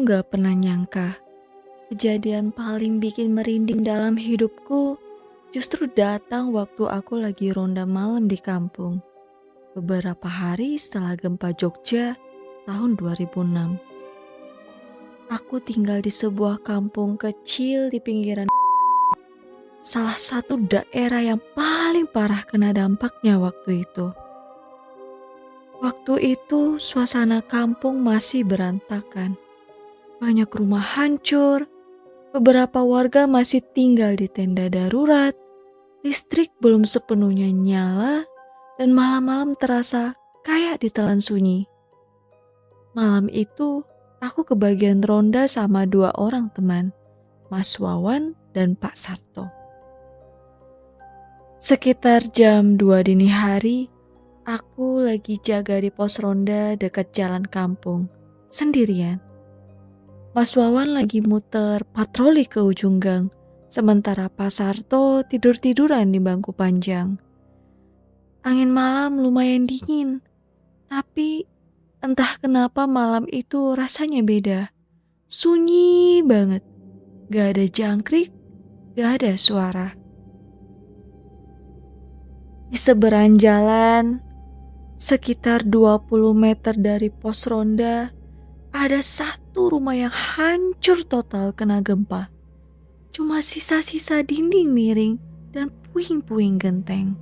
gak pernah nyangka, kejadian paling bikin merinding dalam hidupku justru datang waktu aku lagi ronda malam di kampung. Beberapa hari setelah gempa Jogja tahun 2006. Aku tinggal di sebuah kampung kecil di pinggiran salah satu daerah yang paling parah kena dampaknya waktu itu. Waktu itu suasana kampung masih berantakan. Banyak rumah hancur, beberapa warga masih tinggal di tenda darurat, listrik belum sepenuhnya nyala, dan malam-malam terasa kayak ditelan sunyi. Malam itu, aku kebagian ronda sama 2 orang teman, Mas Wawan dan Pak Sarto. Sekitar jam 2 dini hari, aku lagi jaga di pos ronda dekat jalan kampung, sendirian. Mas Wawan lagi muter patroli ke ujung gang, sementara Pak Sarto tidur-tiduran di bangku panjang. Angin malam lumayan dingin, tapi entah kenapa malam itu rasanya beda. Sunyi banget, gak ada jangkrik, gak ada suara. Di seberang jalan, sekitar 20 meter dari pos ronda, ada satu rumah yang hancur total kena gempa. Cuma sisa-sisa dinding miring dan puing-puing genteng.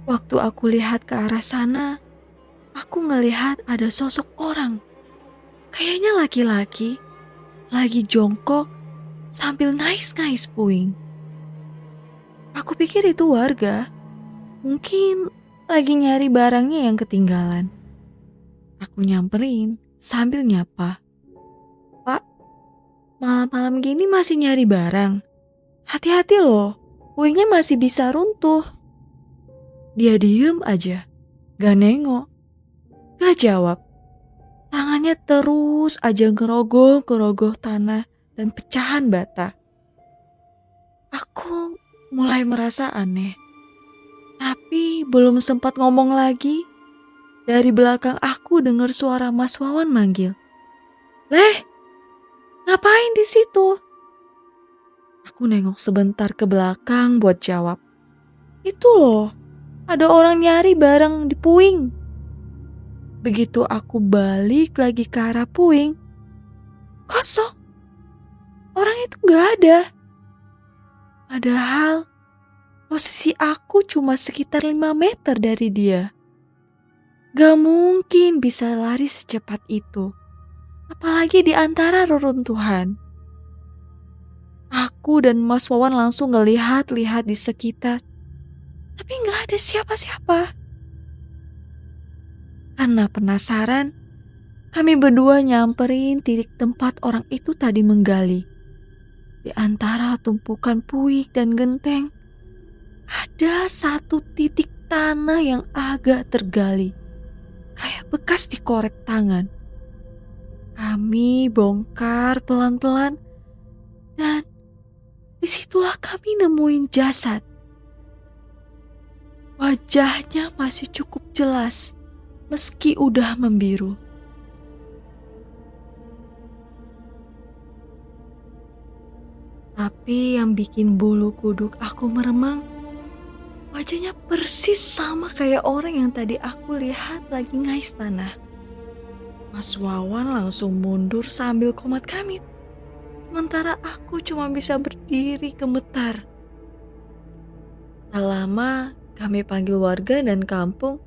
Waktu aku lihat ke arah sana, aku ngelihat ada sosok orang. Kayaknya laki-laki, lagi jongkok sambil ngais-ngais puing. Aku pikir itu warga, mungkin lagi nyari barangnya yang ketinggalan. Aku nyamperin sambil nyapa. "Pak, malam-malam gini masih nyari barang? Hati-hati loh, puingnya masih bisa runtuh." Dia diem aja, gak nengok, gak jawab. Tangannya terus aja ngerogoh tanah dan pecahan bata. Aku mulai merasa aneh, tapi belum sempat ngomong lagi. Dari belakang aku dengar suara Mas Wawan manggil, "Leh, ngapain di situ?" Aku nengok sebentar ke belakang buat jawab. "Itu loh, ada orang nyari barang di puing." Begitu aku balik lagi ke arah puing, kosong. Orang itu gak ada. Padahal posisi aku cuma sekitar 5 meter dari dia. Gak mungkin bisa lari secepat itu, apalagi di antara reruntuhan. Aku dan Mas Wawan langsung ngelihat-lihat di sekitar, tapi gak ada siapa-siapa. Karena penasaran, kami berdua nyamperin titik tempat orang itu tadi menggali. Di antara tumpukan puing dan genteng, ada satu titik tanah yang agak tergali, kayak bekas dikorek tangan. Kami bongkar pelan-pelan, dan disitulah kami nemuin jasad. Wajahnya masih cukup jelas, meski udah membiru. Tapi yang bikin bulu kuduk aku meremang, wajahnya persis sama kayak orang yang tadi aku lihat lagi ngais tanah. Mas Wawan langsung mundur sambil komat kamit, sementara aku cuma bisa berdiri gemetar. Tak lama kami panggil warga dan kampung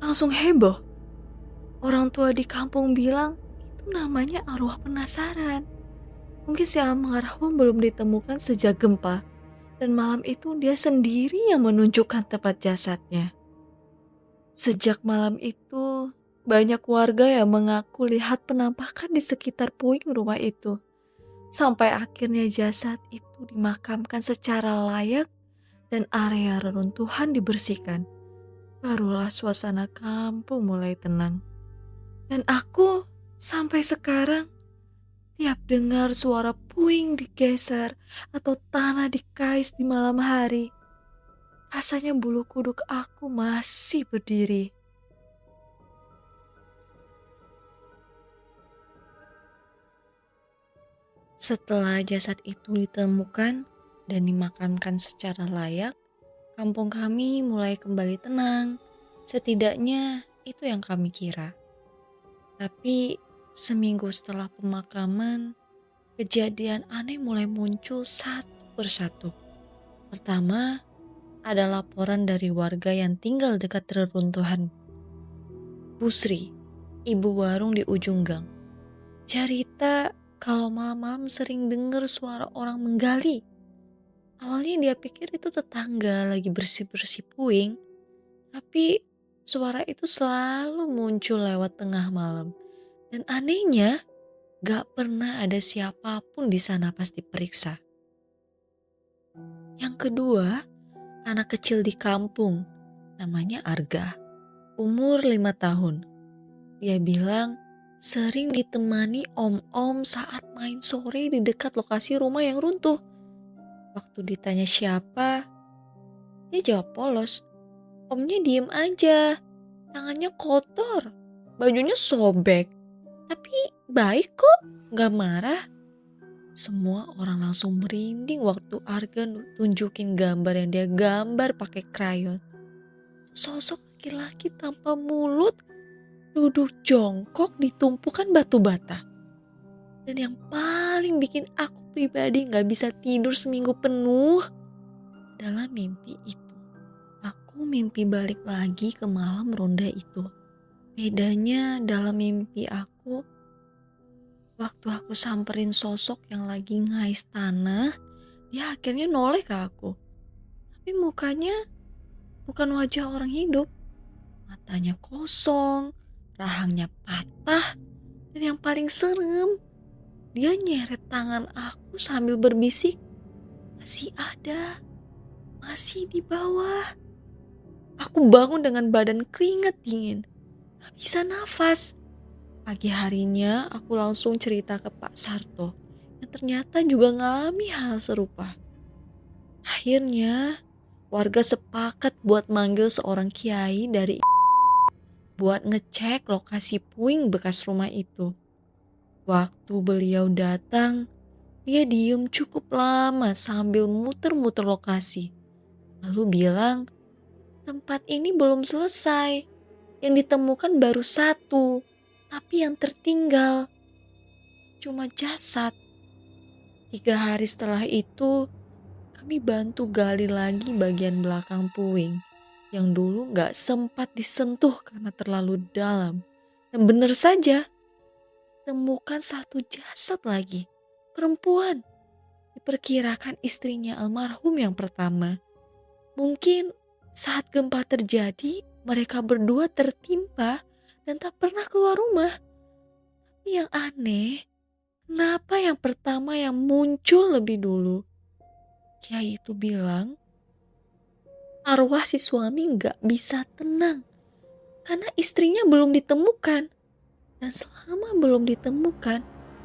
langsung heboh. Orang tua di kampung bilang itu namanya arwah penasaran. Mungkin si almarhum belum ditemukan sejak gempa, dan malam itu dia sendiri yang menunjukkan tempat jasadnya. Sejak malam itu, banyak warga yang mengaku lihat penampakan di sekitar puing rumah itu. Sampai akhirnya jasad itu dimakamkan secara layak dan area reruntuhan dibersihkan. Barulah suasana kampung mulai tenang. Dan aku sampai sekarang, tiap dengar suara puing digeser atau tanah dikais di malam hari, rasanya bulu kuduk aku masih berdiri. Setelah jasad itu ditemukan dan dimakamkan secara layak, kampung kami mulai kembali tenang. Setidaknya itu yang kami kira. Tapi seminggu setelah pemakaman, kejadian aneh mulai muncul satu persatu. Pertama, ada laporan dari warga yang tinggal dekat reruntuhan. Busri, ibu warung di ujung gang, cerita kalau malam-malam sering dengar suara orang menggali. Awalnya dia pikir itu tetangga lagi bersih-bersih puing, tapi suara itu selalu muncul lewat tengah malam. Dan anehnya, gak pernah ada siapapun di sana pas diperiksa. Yang kedua, anak kecil di kampung, namanya Arga, umur 5 tahun. Dia bilang sering ditemani om-om saat main sore di dekat lokasi rumah yang runtuh. Waktu ditanya siapa, dia jawab polos. Omnya diem aja, tangannya kotor, bajunya sobek. Tapi baik kok, gak marah. Semua orang langsung merinding waktu Arga tunjukin gambar yang dia gambar pakai krayon. Sosok laki-laki tanpa mulut duduk jongkok di tumpukan batu bata. Dan yang paling bikin aku pribadi gak bisa tidur seminggu penuh adalah mimpi itu. Aku mimpi balik lagi ke malam ronda itu. Bedanya dalam mimpi aku, waktu aku samperin sosok yang lagi ngais tanah, dia akhirnya noleh ke aku. Tapi mukanya bukan wajah orang hidup. Matanya kosong, rahangnya patah, dan yang paling serem, dia nyeret tangan aku sambil berbisik, masih ada, masih di bawah. Aku bangun dengan badan keringat dingin, gak bisa nafas. Pagi harinya aku langsung cerita ke Pak Sarto yang ternyata juga ngalami hal serupa. Akhirnya warga sepakat buat manggil seorang kiai dari buat ngecek lokasi puing bekas rumah itu. Waktu beliau datang, dia diem cukup lama sambil muter-muter lokasi. Lalu bilang, tempat ini belum selesai. Yang ditemukan baru satu. Tapi yang tertinggal cuma jasad. 3 hari setelah itu, kami bantu gali lagi bagian belakang puing yang dulu gak sempat disentuh karena terlalu dalam. Dan benar saja, temukan satu jasad lagi, perempuan. Diperkirakan istrinya almarhum yang pertama. Mungkin saat gempa terjadi, mereka berdua tertimpa dan tak pernah keluar rumah. Tapi yang aneh, kenapa yang pertama yang muncul lebih dulu? Kiai itu bilang, arwah si suami gak bisa tenang karena istrinya belum ditemukan. Dan selama belum ditemukan,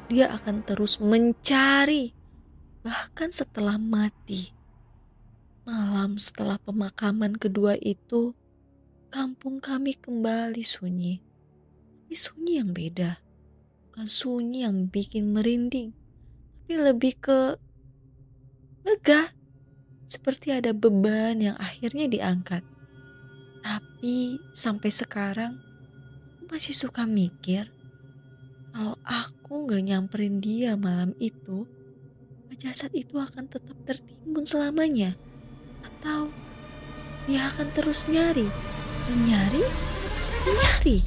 dia akan terus mencari, bahkan setelah mati. Malam setelah pemakaman kedua itu, kampung kami kembali sunyi. Tapi sunyi yang beda. Bukan sunyi yang bikin merinding, tapi lebih ke lega. Seperti ada beban yang akhirnya diangkat. Tapi sampai sekarang aku masih suka mikir, kalau aku gak nyamperin dia malam itu, jasad itu akan tetap tertimbun selamanya. Atau dia akan terus nyari, dan nyari, dan nyari.